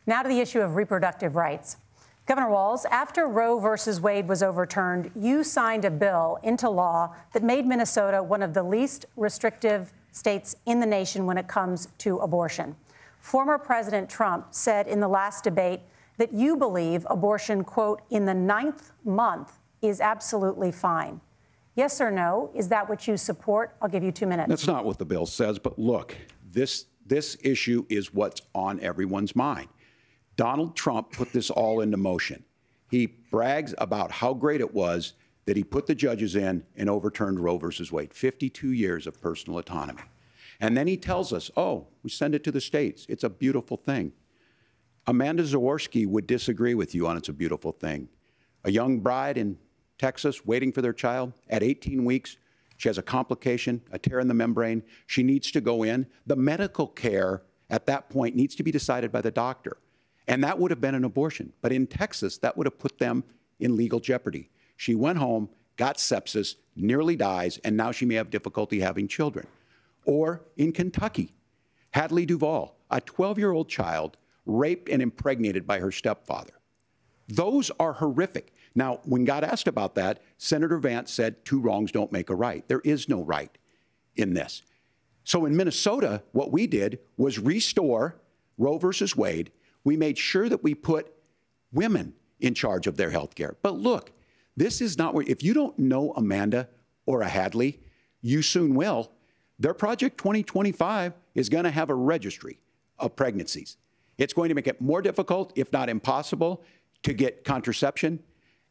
Now to the issue of reproductive rights. Governor Walz, after Roe versus Wade was overturned, you signed a bill into law that made Minnesota one of the least restrictive states in the nation when it comes to abortion. Former President Trump said in the last debate that you believe abortion, quote, in the 9th month is absolutely fine. Yes or no? Is that what you support? I'll give you 2 minutes. That's not what the bill says. But look, this issue is what's on everyone's mind. Donald Trump put this all into motion. He brags about how great it was that he put the judges in and overturned Roe versus Wade, 52 years of personal autonomy. And then he tells us, oh, we send it to the states. It's a beautiful thing. Amanda Zaworski would disagree with you on it's a beautiful thing. A young bride in Texas waiting for their child at 18 weeks. She has a complication, a tear in the membrane. She needs to go in. The medical care at that point needs to be decided by the doctor. And that would have been an abortion. But in Texas, that would have put them in legal jeopardy. She went home, got sepsis, nearly dies, and now she may have difficulty having children. Or in Kentucky, Hadley Duvall, a 12-year-old child raped and impregnated by her stepfather. Those are horrific. Now, when God asked about that, Senator Vance said 2 wrongs don't make a right. There is no right in this. So in Minnesota, what we did was restore Roe versus Wade. We made sure that we put women in charge of their health care. But look, this is not where, if you don't know Amanda or a Hadley, you soon will. Their Project 2025 is going to have a registry of pregnancies. It's going to make it more difficult, if not impossible, to get contraception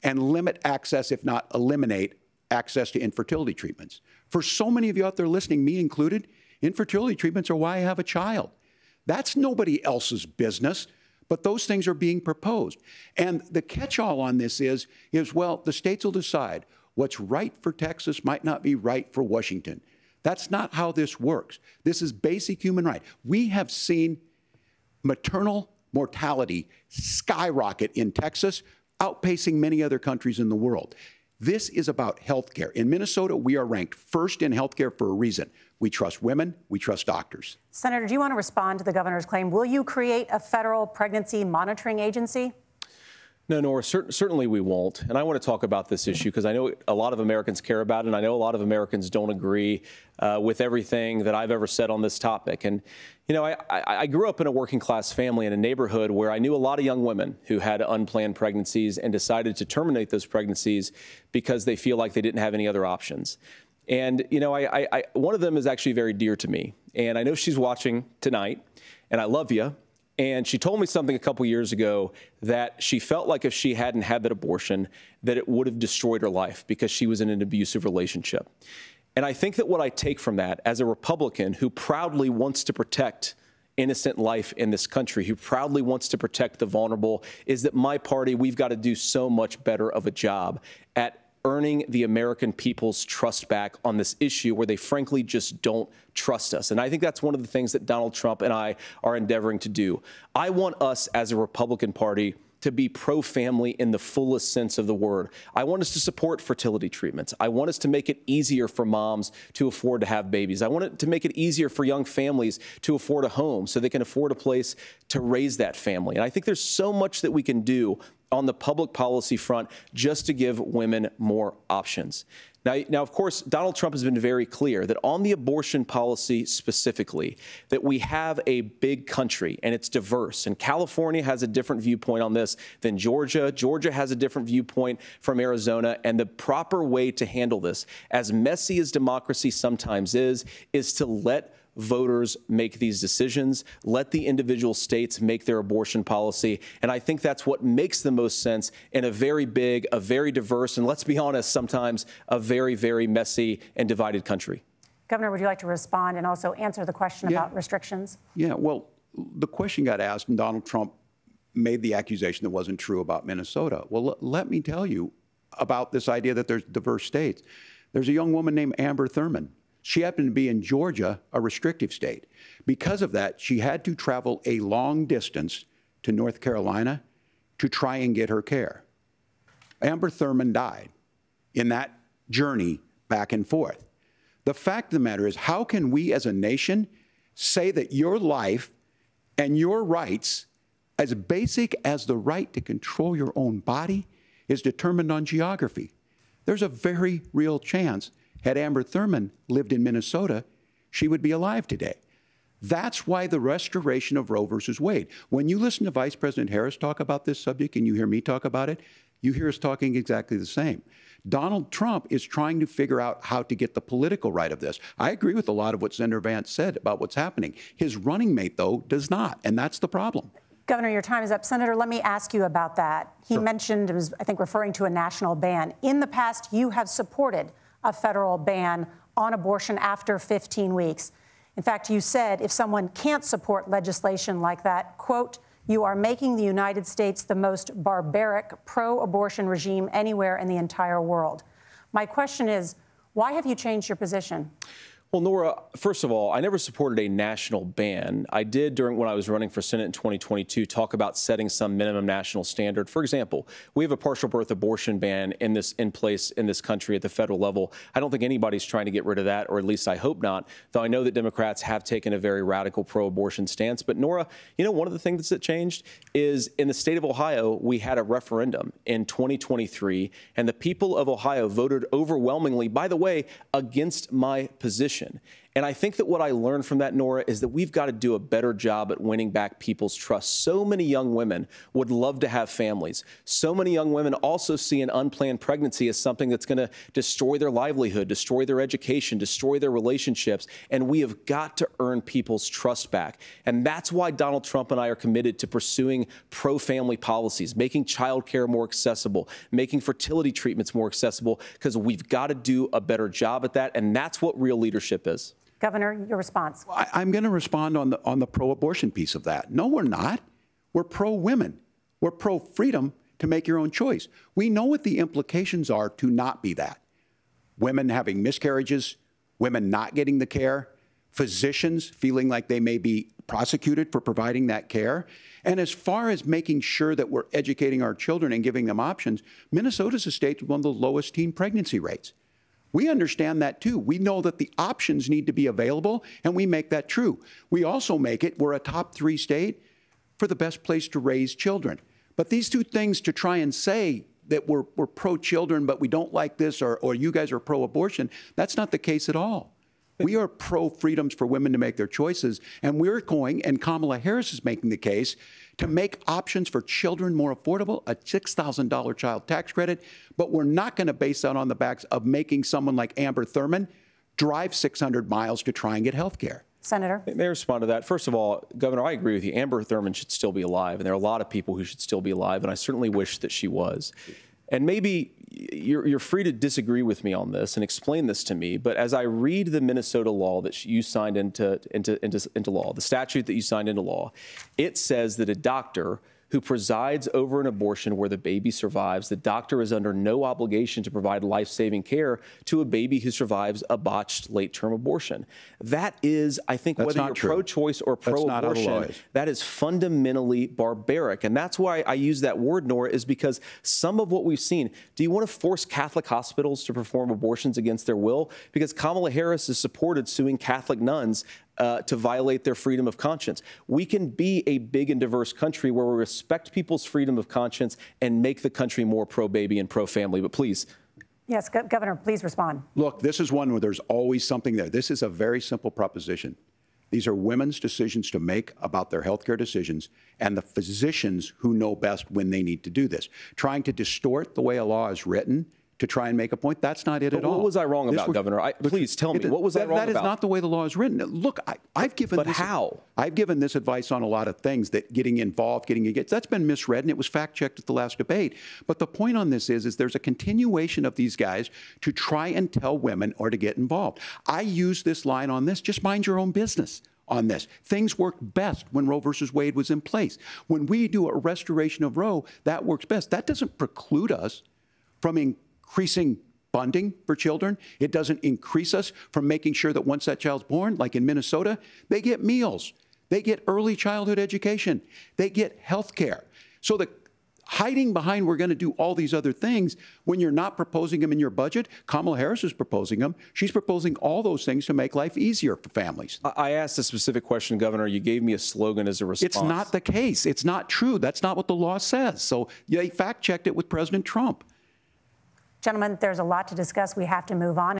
and limit access, if not eliminate access to infertility treatments. For so many of you out there listening, me included, infertility treatments are why I have a child. That's nobody else's business. But those things are being proposed. And the catch-all on this is, well, the states will decide what's right for Texas might not be right for Washington. That's not how this works. This is basic human right. We have seen maternal mortality skyrocket in Texas, outpacing many other countries in the world. This is about health care. In Minnesota, we are ranked first in health care for a reason. We trust women. We trust doctors. Senator, do you want to respond to the governor's claim? Will you create a federal pregnancy monitoring agency? No, Nora, certainly we won't. And I want to talk about this issue because I know a lot of Americans care about it, and I know a lot of Americans don't agree with everything that I've ever said on this topic. And, you know, I grew up in a working class family in a neighborhood where I knew a lot of young women who had unplanned pregnancies and decided to terminate those pregnancies because they feel like they didn't have any other options. And, you know, one of them is actually very dear to me. And I know she's watching tonight, and I love you. And she told me something a couple years ago that she felt like if she hadn't had that abortion, that it would have destroyed her life because she was in an abusive relationship. And I think that what I take from that as a Republican who proudly wants to protect innocent life in this country, who proudly wants to protect the vulnerable, is that my party, we've got to do so much better of a job at earning the American people's trust back on this issue where they frankly just don't trust us. And I think that's one of the things that Donald Trump and I are endeavoring to do. I want us as a Republican Party to be pro-family in the fullest sense of the word. I want us to support fertility treatments. I want us to make it easier for moms to afford to have babies. I want it to make it easier for young families to afford a home so they can afford a place to raise that family. And I think there's so much that we can do on the public policy front just to give women more options. Now, of course, Donald Trump has been very clear that on the abortion policy specifically, that we have a big country and it's diverse. And California has a different viewpoint on this than Georgia. Georgia has a different viewpoint from Arizona. And the proper way to handle this, as messy as democracy sometimes is to let voters make these decisions, let the individual states make their abortion policy. And I think that's what makes the most sense in a very big, a very diverse, and let's be honest, sometimes a very, very messy and divided country. Governor, would you like to respond and also answer the question about restrictions? Yeah, well, the question got asked and Donald Trump made the accusation that wasn't true about Minnesota. Well, let me tell you about this idea that there's diverse states. There's a young woman named Amber Thurman. She happened to be in Georgia, a restrictive state. Because of that, she had to travel a long distance to North Carolina to try and get her care. Amber Thurman died in that journey back and forth. The fact of the matter is, how can we as a nation say that your life and your rights as basic as the right to control your own body is determined on geography. There's a very real chance, had Amber Thurman lived in Minnesota, she would be alive today. That's why the restoration of Roe versus Wade. When you listen to Vice President Harris talk about this subject and you hear me talk about it, you hear us talking exactly the same. Donald Trump is trying to figure out how to get the political right of this. I agree with a lot of what Senator Vance said about what's happening. His running mate, though, does not, and that's the problem. Governor, your time is up. Senator, let me ask you about that. He mentioned, it was, I think, referring to a national ban. In the past, you have supported a federal ban on abortion after 15 weeks. In fact, you said if someone can't support legislation like that, quote, you are making the United States the most barbaric pro-abortion regime anywhere in the entire world. My question is, why have you changed your position? Well, Nora, first of all, I never supported a national ban. I did when I was running for Senate in 2022 talk about setting some minimum national standard. For example, we have a partial birth abortion ban in place in this country at the federal level. I don't think anybody's trying to get rid of that, or at least I hope not, though I know that Democrats have taken a very radical pro-abortion stance. But Nora, you know, one of the things that changed is in the state of Ohio, we had a referendum in 2023, and the people of Ohio voted overwhelmingly, by the way, against my position. And I think that what I learned from that, Nora, is that we've got to do a better job at winning back people's trust. So many young women would love to have families. So many young women also see an unplanned pregnancy as something that's going to destroy their livelihood, destroy their education, destroy their relationships. And we have got to earn people's trust back. And that's why Donald Trump and I are committed to pursuing pro-family policies, making child care more accessible, making fertility treatments more accessible, because we've got to do a better job at that. And that's what real leadership is. Governor, your response. I'm going to respond on the pro-abortion piece of that. No, we're not. We're pro-women. We're pro-freedom to make your own choice. We know what the implications are to not be that. Women having miscarriages, women not getting the care, physicians feeling like they may be prosecuted for providing that care. And as far as making sure that we're educating our children and giving them options, Minnesota's a state with one of the lowest teen pregnancy rates. We understand that, too. We know that the options need to be available, and we make that true. We also make it, we're a top 3 state for the best place to raise children. But these two things to try and say that we're pro-children, but we don't like this, or you guys are pro-abortion, that's not the case at all. We are pro-freedoms for women to make their choices, and we're going, and Kamala Harris is making the case, to make options for children more affordable, a $6,000 child tax credit, but we're not going to base that on the backs of making someone like Amber Thurman drive 600 miles to try and get health care. Senator? May I respond to that? First of all, Governor, I agree with you. Amber Thurman should still be alive, and there are a lot of people who should still be alive, and I certainly wish that she was. And maybe you're free to disagree with me on this and explain this to me, but as I read the Minnesota law that you signed into law, the statute that you signed into law, it says that a doctor who presides over an abortion where the baby survives, the doctor is under no obligation to provide life-saving care to a baby who survives a botched late-term abortion. That is, I think, whether you're pro-choice or pro-abortion, that is fundamentally barbaric. And that's why I use that word, Nora, is because some of what we've seen, do you want to force Catholic hospitals to perform abortions against their will? Because Kamala Harris has supported suing Catholic nuns to violate their freedom of conscience. We can be a big and diverse country where we respect people's freedom of conscience and make the country more pro-baby and pro-family. But please. Yes, Governor, please respond. Look, this is one where there's always something there. This is a very simple proposition. These are women's decisions to make about their health care decisions, and the physicians who know best when they need to do this. Trying to distort the way a law is written to try and make a point, that's not it at all. What was I wrong about, Governor? Please tell me, what was I wrong about? That is not the way the law is written. Look, I've given But how? I've given this advice on a lot of things, that getting involved, that's been misread, and it was fact-checked at the last debate. But the point on this is there's a continuation of these guys to try and tell women or to get involved. I use this line on this, just mind your own business on this. Things worked best when Roe versus Wade was in place. When we do a restoration of Roe, that works best. That doesn't preclude us from increasing funding for children. It doesn't increase us from making sure that once that child's born, like in Minnesota, they get meals, they get early childhood education, they get health care. So hiding behind we're going to do all these other things when you're not proposing them in your budget. Kamala Harris is proposing them. She's proposing all those things to make life easier for families. I asked a specific question, Governor. You gave me a slogan as a response. It's not the case. It's not true. That's not what the law says. So they fact-checked it with President Trump. Gentlemen, there's a lot to discuss. We have to move on.